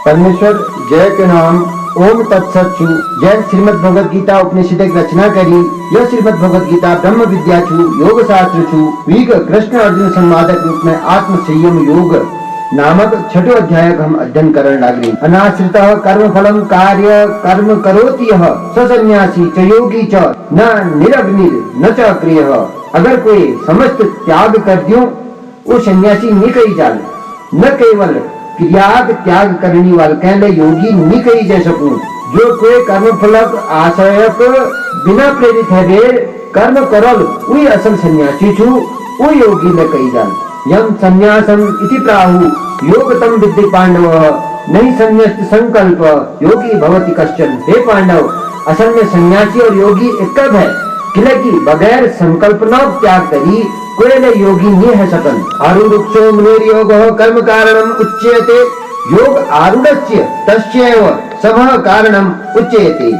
परमेश्वर जय के नाम ओम तत्सत छु। जय श्रीमद भगवद गीता उपनिषद की रचना करी। यह श्रीमद भगवद गीता ब्रह्म विद्या छु, योग शास्त्र छु। वीक कृष्ण अर्जुन संवादक रूप में आत्म संयम योग नामक छठो अध्याय हम अध्ययन करने लगे। अनाश्रित कर्म फलम कार्य कर्म करोति यह सन्यासी च योगी च न निरग्निर न च क्रिय। अगर कोई समस्त त्याग कर दियो वो सन्यासी नहीं कही जाल, न केवल क्रियाग त्याग करने वाले कहले योगी नहीं कही जा सकूं। जो कोई कर्म फलक आशयक बिना प्रेरित है वे कर्म करल वही असल सन्यासी छु, वो योगी न कही जाल। यम संन्यासम इति प्राहु योगतम विद्धि पांडव नहीं संन्यास्त संकल्प योगी भवति कश्चन। हे पांडव, असल में सन्यासी और योगी एक है, क्योंकि बगैर संकल्पना त्याग करी कोई न योगी नहीं है सकन। आरूढ़ो मुनेर योग कर्म कारणम उच्यते योग आरूढ़स्य तस्यैव सबह कारणम उच्यते।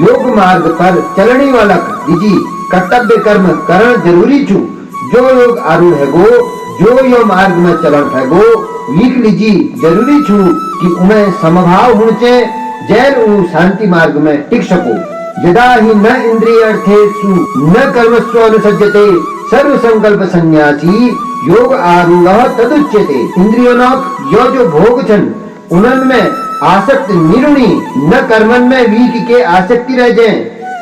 योग मार्ग पर चलने वाला विधि कर्तव्य कर्म करण जरूरी छु। जो योग आरूढ़ है गो, जो यो मार्ग में चलन है गो वीक लीजी जरूरी छु कि उन्हें समभाव होने जैन उ शांति मार्ग में टिक सको। यदा ही न इंद्रियर्थेषु न कर्मसु अनुसज्जते सर्व संकल्प सन्यासी योग आरूढ़ तदुच्यते। इंद्रियों यो जो भोग छन उनमें आसक्त निरुणी न कर्मन में वीक के आसक्ति रह जाए।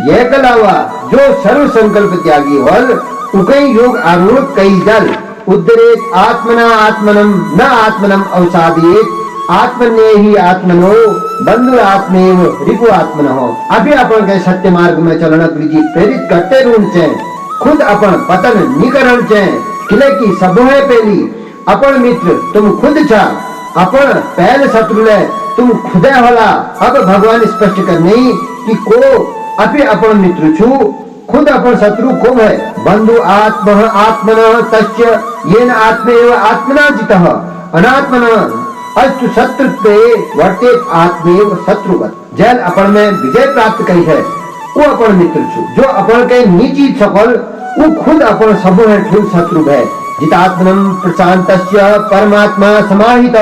यह कलावा जो सर्व संकल्प त्यागी वल उकई योग आरूढ़ कई जल। उद्धरेत आत्मना आत्मनम न आत्मनम अवसादेत आत्मने ही आत्मनो बंधु आत्मेव रिपु आत्मनो। अभी अपन के सत्य मार्ग में चलना लीजिए प्रेरित करते रूण चे, खुद अपन पतन निकरण चे। किले की सब है पहली अपन मित्र तुम खुद छा, अपन पहले शत्रु ले तुम खुदे होला। अब भगवान स्पष्ट करने कि को अभी अपन मित्र छु, खुद अपन शत्रु को है। बंधु आत्म आत्मन तस्य येन आत्मेव आत्मना जितः अनात्मन अस्तु शत्रुत्वे वर्तेत आत्मेव शत्रुवत्। जैल अपन में विजय प्राप्त करी है वो अपन मित्र छु। जो अपन के नीची सकल वो खुद अपन सब है ठूल शत्रु है। जितात्मनम प्रशांतस्य परमात्मा समाहित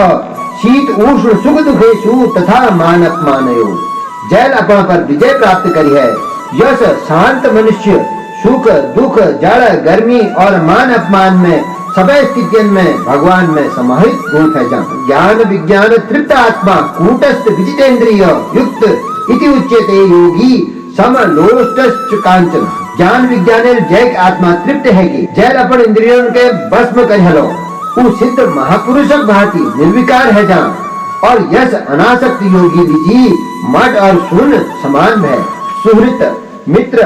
शीत उष्ण सुख दुखेषु तथा मानत्मानयो। जैल अपन पर विजय प्राप्त करी है। यश शांत मनुष्य सुख दुख जड़ गर्मी और मान अपमान में सबै स्थितियों में भगवान में समाहित गुण है। ज्ञान विज्ञान तृप्त आत्मा कूटस्थ विजितेन्द्रिय युक्त इति उच्यते योगी समलोष्टश्च कांचन। ज्ञान विज्ञान जैक आत्मा तृप्त है कि जैल अपन इंद्रियों के बस में कर हलो वो सिद्ध महापुरुषक भांति निर्विकार है जहाँ। और यश अनासक्त योगी विधि मठ और शून्य समान है। सुहृत मित्र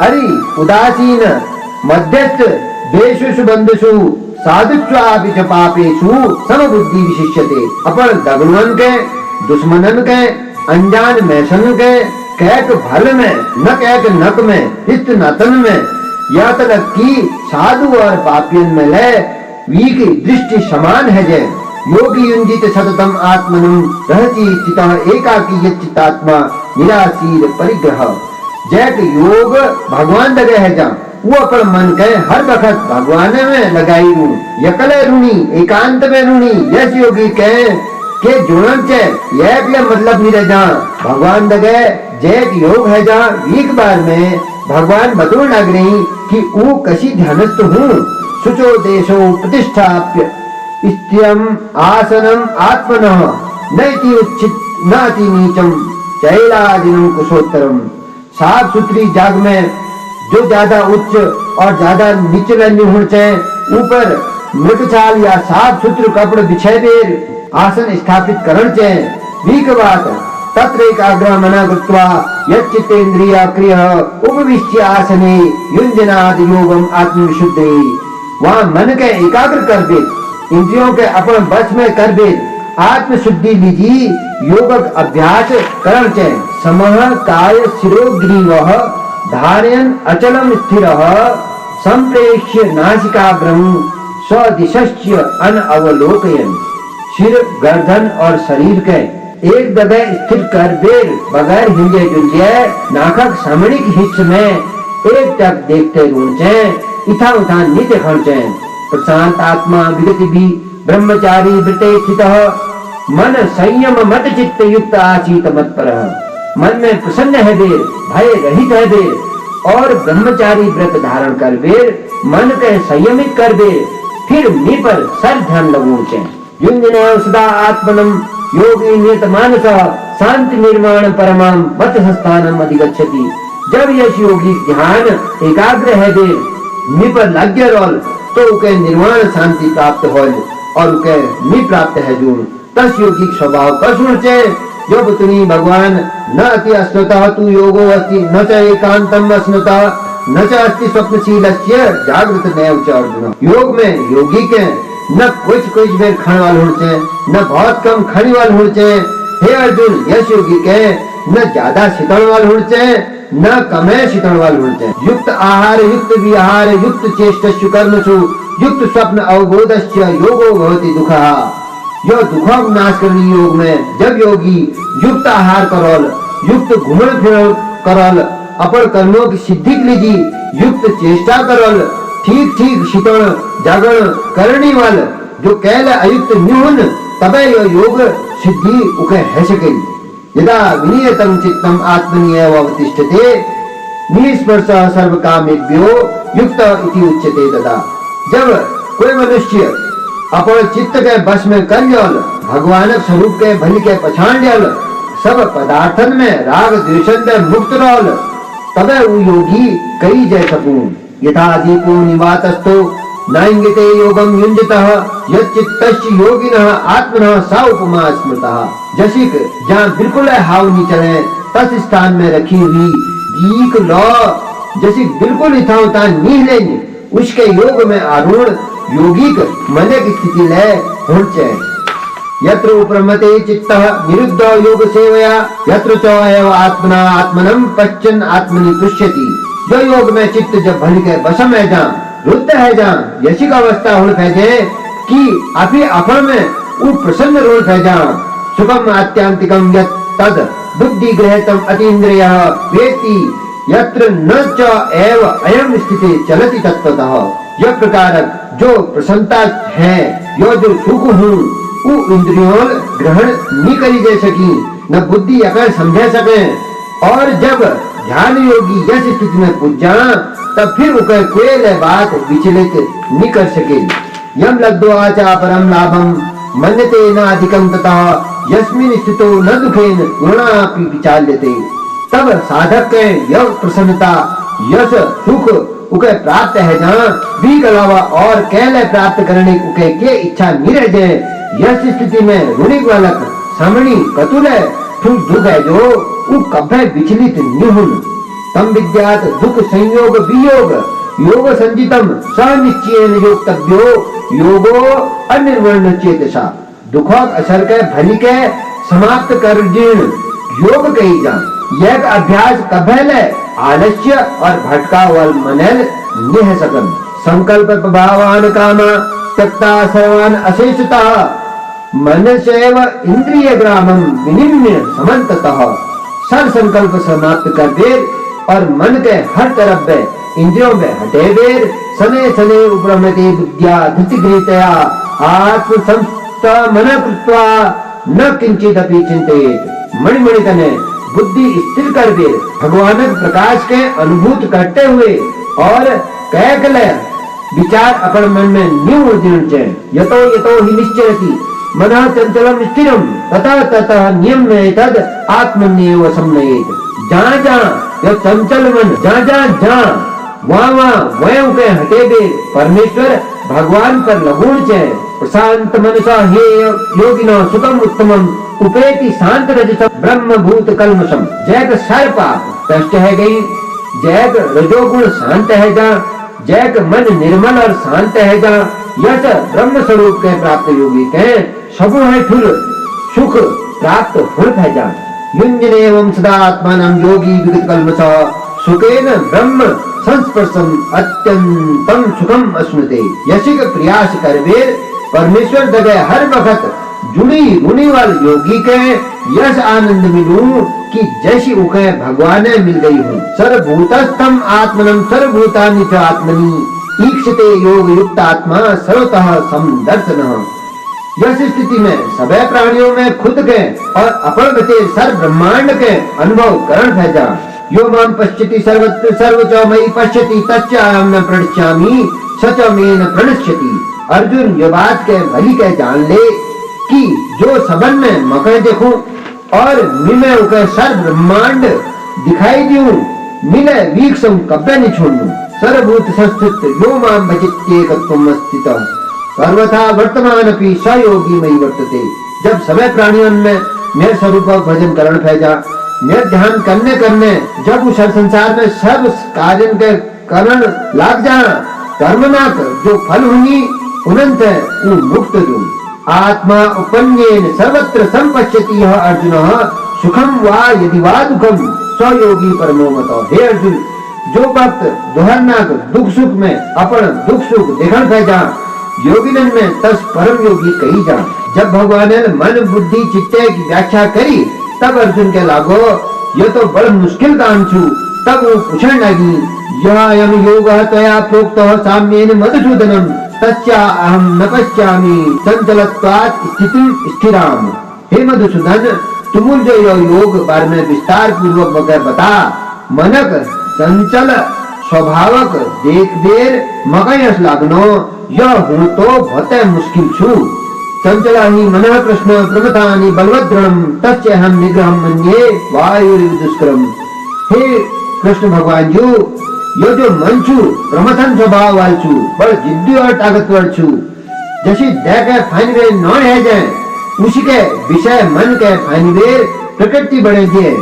अरि उदासीन मध्यस्थ देशुषु बंधुषु साधुत्वापि च पापेषु समबुद्धि विशिष्यते। अपन दगुनन के दुश्मनन के अनजान मैसन के कैक भल में न कैक नक में हित नतन में या तक की साधु और पापियन में ले वीक दृष्टि समान है। जय योगी युंजित सततम आत्मनं रहति स्थितः एकाकी यच्चित्तात्मा निराशीर परिग्रह। जैक योग भगवान लगे है जहाँ वो अपन मन के हर वक्त भगवान में लगाई रू यकले रूणी एकांत में रूणी। यश योगी के जुड़न चे एक मतलब नहीं रह जा भगवान लगे जैक योग है जहाँ एक बार में भगवान बतूर लग रही कि वो कशी ध्यानस्थ हूँ। सुचो देशो प्रतिष्ठाप्य स्थिरम आसनम आत्मनः नैति उच्चित नाति नीचम चैलाजिनम कुशोत्तरम। साफ सुथरी जाग में जो ज्यादा उच्च और ज्यादा निचले नहीं होने चाहिए। ऊपर मृगछाल या साफ सुथरे कपड़े बिछाए देर आसन स्थापित करण चाहिए। वीक बात तत्र एकाग्र मना कृत्वा यच्चित्तेन्द्रिया क्रिय उपविश्य आसने युञ्जनाद योगम आत्मविशुद्धि। वहाँ मन के एकाग्र कर दे, इंद्रियों के अपन बस में कर दे, आत्मशुद्धि लीजिए योगक अभ्यास करण चाहिए। समः काय शिरोग्रीवः धारयन् अचलम स्थिरः संप्रेक्ष्य नासिकाग्रम स्वदिशस्य अनअवलोकयन्। सिर गर्दन और शरीर के एक जगह स्थिर कर बेर बगैर हिंजे डुलजे नाखक सामणिक हिस्स में एक टक देखते रूंचे इथा उठा नित्य खर्चे। प्रशांत आत्मा विगति भी ब्रह्मचारी वृते स्थितः मन संयम मत चित्त युक्त आसीत मत पर। मन में प्रसन्न है बेर, भय रहित है बेर, और ब्रह्मचारी व्रत धारण कर बेर, मन के संयमित कर बेर, फिर मी पर सर ध्यान लगूचे। युंजने सदा आत्मनम योगी नियत मानस शांति निर्माण परमाम मत स्थानम अधिगच्छति। जब यश योगी ध्यान एकाग्र है बेर, मी पर लग्य रोल, तो उके निर्वाण शांति प्राप्त होल, और उके मी प्राप्त है जून। तस योगी स्वभाव कसुचे जब तुनी भगवान न अति अस्नुता तू योगो अस्ति न च एकांतम अस्नुता न च अस्ति स्वप्नशीलस्य जागृत नैव च अर्जुन। योग में योगी के न कुछ बेर खाने वाले होचे, न बहुत कम खाने वाले होचे। हे अर्जुन, यश योगी के न ज्यादा शीतल वाले होचे, न कमे शीतल वाले होचे। युक्त आहार युक्त विहार युक्त चेष्टस्यु कर्मसु युक्त स्वप्न अवबोधस्य योगो भवति दुःखः। यो दुखों को नाश करनी योग में जब योगी युक्त आहार करल, युक्त घूमन फिरल करल, अपन कर्मों की सिद्धि के लिए युक्त चेष्टा करल, ठीक शीतल जागरण करने वाल जो कैल अयुक्त न्यून, तबे यो योग सिद्धि उके है सके। यदा विनियतम चित्तम आत्मनि एव अवतिष्ठते निस्पर्शः सर्व कामेभ्यो युक्त इति उच्यते। तदा जब कोई मनुष्य अपन चित्त के बस में कर लियल, भगवान स्वरूप के भली के पछाण लियल, सब पदार्थन में राग द्वेषन में मुक्त रहल, तबे वो योगी कई जय सकूं। यथा दीपो निवातस्थो नाइंगिते योगम युंजतः यच्चित्तस्य योगिनः आत्मनः सा उपमा स्मृतः। जैसे जहाँ बिल्कुल हाव नहीं चले तस स्थान में रखी हुई दीक लौ जैसे बिल्कुल इथा नहीं लेनी, उसके योग में आरूढ़ योगिक मन की स्थिति ले होचे। यत्र उपरमते चित्तः निरुद्ध योग सेवया यत्र च एव आत्मना आत्मनम पश्चन आत्मनि तुष्यति। जो योग में चित्त जब भल के वशम है जा, रुद्ध है जा, यशिक अवस्था हो फैजे कि अभी अपन में वो प्रसन्न रोल फैजा। सुखम आत्यांतिकम यत् तद बुद्धि ग्रहतम अतीन्द्रियः वेति यत्र न च एव अयम स्थिति चलति तत्वतः। यह प्रकार जो प्रसन्नता है, यो जो सुख हूँ, वो इंद्रियों ग्रहण नहीं करी जा सकी, न बुद्धि अकर समझे सके। और जब ध्यान योगी यश स्थिति में पूज जा, तब फिर उकर कोई बात विचलित नहीं कर सके। यम लब्ध्वा च परम लाभम मन्यते न अधिकम ततः यस्मिन् स्थितो न दुखेन गुणापि विचाल्यते। तब साधक के यह प्रसन्नता यश सुख उके प्राप्त है जहाँ भी अलावा और कैले प्राप्त करने उके के इच्छा नहीं रह जाए। यह स्थिति में ऋणी बालक सामणी कतुल है, फिर दुख है जो वो कभी विचलित नहीं हुन। तम विद्यात दुख संयोग वियोग योग संजितम सनिश्चयेन योक्तव्यो योगो अनिर्वर्ण चेतसा। दुखों असर के भली के समाप्त कर जीर्ण योग कही जा। यह अभ्यास कभेले आलस्य और भटका वल मनल निह सकन। संकल्प प्रभावान काम त्यक्ता सर्वान अशेषता मनसेव इंद्रिय ग्रामम विनिम्य समन्ततः। सर संकल्प समाप्त कर दे और मन के हर तरफ में इंद्रियों में हटे देर सने सने उपरमते बुद्धिया धृतिगृहीतया आत्म संस्थ मन कृत्वा न किंचित अपि चिंतेत। मणि तने बुद्धि स्थिर कर दे, भगवान प्रकाश के अनुभूत करते हुए और कैकले विचार अपन मन में न्यू यतो यतो ही निश्चयति मनः चंचलम स्थिरम ततः ततः नियम्येतद् आत्मन्येव सम्मयेत्। जहाँ जहाँ यह चंचल मन जहाँ वहाँ वयं के हटे दे परमेश्वर भगवान पर लगूण चे। प्रशांत मनसा हे योगिनो सुखम उत्तमम उपेति शांत रजसम ब्रह्म भूत कल्मषम। जैक सर पाप कष्ट है गई, जैक रजोगुण शांत है जा, जैक मन निर्मल और शांत है जा। यह ब्रह्म स्वरूप के प्राप्त योगी के सबु है ठुल सुख प्राप्त हुल है जा। युंजने एवं सदा आत्मानं योगी विगत कल्मष सुखेन ब्रह्म संस्पर्शम अत्यंतम सुखम अश्नुते। यशिक प्रयास करवे परमेश्वर जगह हर वक्त जुड़ी रुणी वाल योगी के यश आनंद मिलूं कि जैसी उके भगवान मिल गई हूँ। सर्वभूतस्थम आत्मनम सर्वभूतानि च आत्मनि ईक्षते योग युक्त आत्मा सर्वतः समदर्शन। इस स्थिति में सभी प्राणियों में खुद के और अपन गते सर्व ब्रह्मांड के अनुभव करण भेजा। यो माम पश्यति सर्वत्र सर्वच मयि पश्यति तच्च अहं न प्रणश्यामि सच में न प्रणश्यति। अर्जुन ये बात के भली के जान ले कि जो सबन में मकड़े देखूं और मिले उके सर्व ब्रह्मांड दिखाई दूं, मिले वीक सं कब्बे नहीं छोड़ूं। सर्वभूत संस्थित यो माम भजित्येकत्वम् स्थितः सर्वथा वर्तमान अपि सयोगी मयि वर्तते। जब सभी प्राणियों में मेरे स्वरूप का भजन करण फैजा, मेरे ध्यान करने जब उस संसार में सब कार्य के करण लाग जा, कर्मनाक जो फल होंगी उनंत मुक्त जो आत्मा उपन्येन सर्वत्र संपश्यति यह अर्जुन सुखम वा यदि वा दुखम स्वयोगी परमो मतो। हे अर्जुन, जो भक्त दोहरनाक दुख सुख में अपन दुख सुख देखण फैजा, योगिनन में तस परम योगी कही जा। जब भगवान ने मन बुद्धि चित्ते की व्याख्या करी तब अर्जुन के लागो ये तो बड़ मुश्किल काम छू। तब वो पूछने लगी, यह अयम योगः त्वया प्रोक्तः साम्येन मधुसूदनम तच्चा अहम न पश्यामि चंचलत्वात् स्थितिं स्थिराम। हे मधुसूदन, तुम जो योग बारे में विस्तार पूर्वक वगैरह बता। मनक चंचल स्वभावक देख देर मगयस लागनो यह हूँ तो बहुत मुश्किल छू। चंचलानि मनः कृष्ण प्रमथानि बलवद्दृढ़ं तस्य अहं निग्रहं मन्ये वायुरिव दुष्करम। हे कृष्ण भगवान जी, यो जो मन छू प्रमथन स्वभाव वाल छू, बड़ जिद्दी और ताकतवर छू। जैसी दे के फाइनवे न है जाए उसी के विषय मन के फाइनवे प्रकृति बने दिए।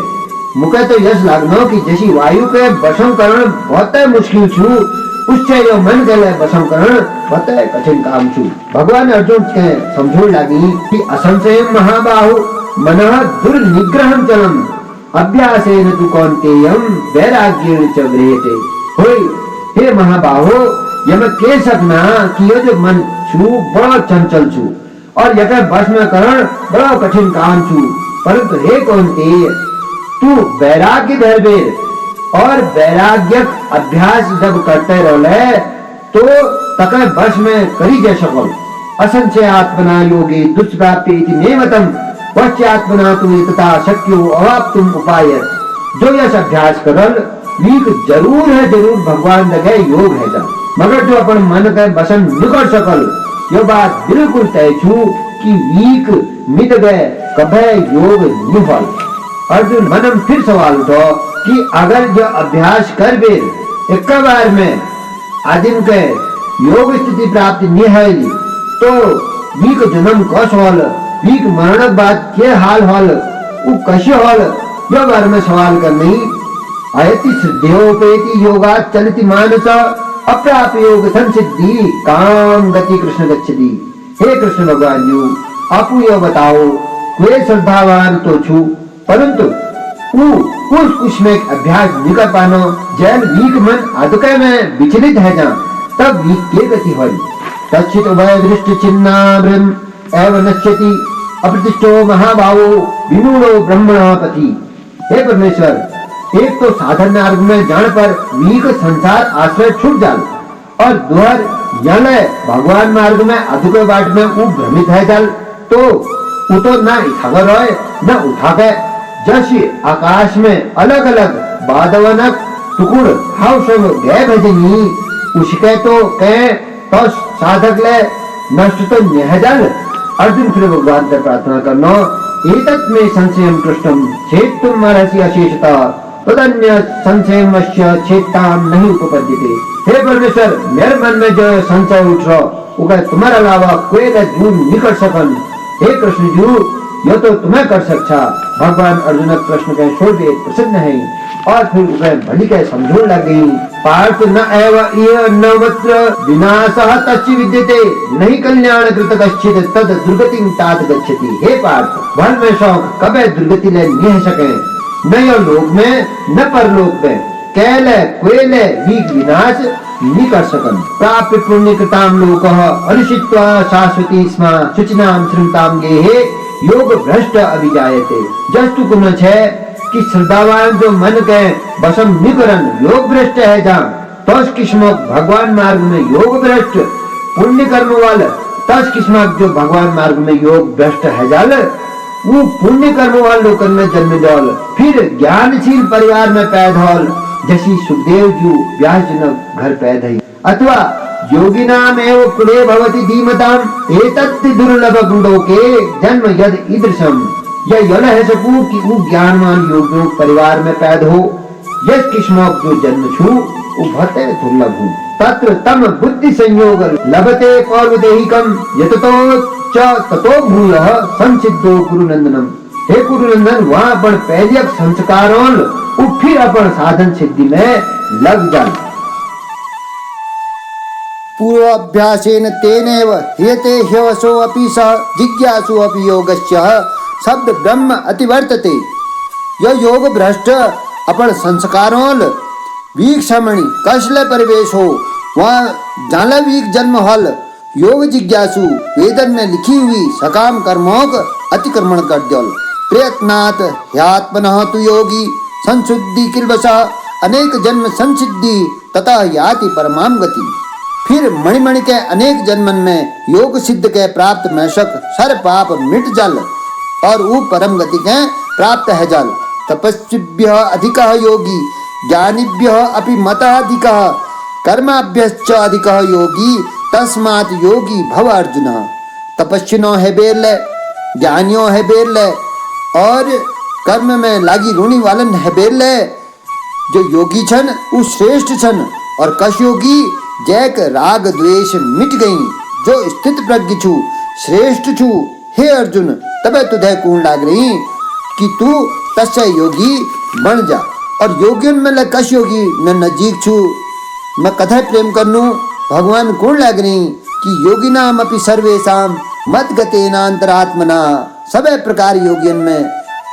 मुके तो यश लागनो कि जैसी वायु के वशम करण बहुत मुश्किल छू, उससे जो मन के लिए वशम करण बहुत कठिन काम छू। भगवान अर्जुन के समझोड़ लगी कि असंशयम महाबाहु मनः दुर्निग्रहं चलम अभ्यासेन तु कौन्तेयम वैराग्येण च गृह्यते। होय हे महाबाहो, यह मैं कह सकना कि ये जो मन छू बड़ा चंचल छू और यह बस में करण बड़ा कठिन काम छू। परंतु हे कौन्तेय, तू वैराग्य धरबे और वैराग्य अभ्यास जब करते रहे तो तक बस में करी जा सको। असंचय आत्मना योगे दुष्प्राप्ति इति मे मतम पश्चात्मना तु तथा शक्यो अवाप्तुम उपाय। जो यह अभ्यास करल वीक जरूर है, जरूर भगवान लगे योग है जा, मगर जो अपन मन के बसन निकल सकल यो बात बिल्कुल तय छू कि वीक मिट गए कभे योग निफल। अर्जुन मनम फिर सवाल उठो कि अगर जो अभ्यास कर बे एक बार में आदिम के योग स्थिति प्राप्त नहीं है तो वीक जन्म कस होल, वीक मरण बाद के हाल होल, वो कशे होल, यो बार में सवाल करनी। अयति सिद्ध्योपेति योगात् चलति मानस अप्राप्य योग संसिद्धि काम गति कृष्ण गच्छति। हे कृष्ण भगवान जी, आप ये बताओ, कोई श्रद्धावान तो छू परंतु उस कुछ में अभ्यास नहीं कर पानो, जैन वीक मन अदुके में विचलित है जा, तब वीक के गति होई। तच्छित उभय दृष्टि छिन्नाभृम एवं नश्यति अप्रतिष्ठो महाभावो विमूढ़ो ब्रह्मणापति। हे परमेश्वर, एक तो साधन मार्ग में जान पर वीक संसार आश्रय छूट जाल और दोहर याने भगवान मार्ग में अधुके बाट में वो भ्रमित है जाल तो वो तो ना इठागर रोए न उठा के। जैसे आकाश में अलग अलग बादवनक टुकुड़ हाउस गए भजनी उसके तो कह तो साधक ले नष्ट तो नहीं जाल। अर्जुन फिर भगवान से प्रार्थना करनो, एतत् में संशयम कृष्णम छेत्तुम महर्षि अशेषता तदन्य संशयमस्य छेत्ताम नहीं उपपद्यते। हे परमेश्वर, मेरे मन में जो संशय उठ रहा वो तुम्हारे अलावा कोई दूर नहीं कर सकन। हे कृष्ण जी, यह तो तुम्हें कर सकता। भगवान अर्जुन प्रश्न के छोड़ दे प्रसन्न है और फिर उसे भली के समझोड़ लग गई। पार्थ न एव इह नवत्र विनाशः तस्य विद्यते नहीं कल्याण कृत कश्चित् तद दुर्गतिं तात गच्छति। हे पार्थ, वन में शौक कभी दुर्गति ले नहीं सके, न यो लोक में न परलोक में, कैले कोयले वीक विनाश नहीं कर सकन। प्राप्य पुण्य कृताम लोकः अनुषित्वा शाश्वती स्म शुचिनाम श्रृंताम गेहे योग भ्रष्ट अभिजायते। जस्तु कुन छे कि श्रद्धावान जो मन के बसम निकरन योग भ्रष्ट है जा, तो किस्मत भगवान मार्ग में योग भ्रष्ट पुण्य कर्म वाल तस किस्मत जो भगवान मार्ग में योग भ्रष्ट है जाल वो पुण्य कर्म वाले लोकन में जन्म जाल फिर ज्ञानशील परिवार में पैदा होल जैसी सुखदेव जी व्यास जनक घर पैदा ही अथवा योगिनाम एव कुले भवति धीमताम एतत् दुर्लभ गुणों के जन्म यद ईदृशम यह यल है सकू कि वो ज्ञानवान योगियों परिवार में पैदा हो यह किस्मत जो जन्म छू उभते दुर्लभ हूँ तत्र तम बुद्धि संयोग लभते पौर्वदेहिकम यततो च ततो भूयः संसिद्धो गुरुनंदनम हे गुरुनंदन वहाँ अपन पहले संस्कारों फिर अपन साधन सिद्धि में लग जाए पूर्वाभ्यासेन तेनेव ह्रियते ह्यवसो अपि सह जिज्ञासु अपि योगस्य शब्द ब्रह्म अतिवर्तते यह योग भ्रष्ट अपन संस्कारों वीक्षमणि कसले परिवेश हो वहाँ जाला वीक जन्म हल योग जिज्ञासु वेदन में लिखी हुई सकाम कर्मों का अतिक्रमण कर द्योल प्रयत्नात् ह्यात्मनः तु योगी संशुद्धि किल्बसा अनेक जन्म संसिद्धि तथा याति परमाम गति फिर मणिमणि के अनेक जन्मन में योग सिद्ध के प्राप्त मैशक सर पाप मिट जल और वो परम गति के प्राप्त है जल तपस्विभ्य अधिक योगी ज्ञानिभ्य अपि मतः अधिक कर्माभ्यश्च अधिक योगी तस्मात् योगी भव अर्जुन तपस्विनो है बेरले ज्ञानियों है बेरले और कर्म में लागी ऋणी वालन है बेरले जो योगी छन वो श्रेष्ठ छन और कश योगी जैक राग द्वेष मिट गई जो स्थित प्रज्ञ छु श्रेष्ठ छु हे अर्जुन तबे तुझे कूण लाग रही कि तू तस्य योगी बन जा और योगियन में कश योगी मैं नजीक छु मैं कथा प्रेम करनू भगवान कौन लग रही कि योगी नाम अपनी सर्वेशम मत गतेना अंतरात्मना सभी प्रकार योगियन में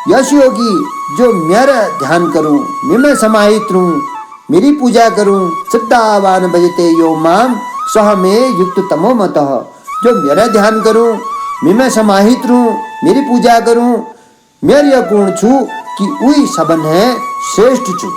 यश योगी जो मेरा ध्यान करूं मैं समाहित रहूं मेरी पूजा करूं सिद्धावान भजते यो माम सह में युक्त तमो मतः जो मेरा ध्यान करूं मैं समाहित रहूं मेरी पूजा करूं मेरे गुण छु कि उई सबन है श्रेष्ठ छु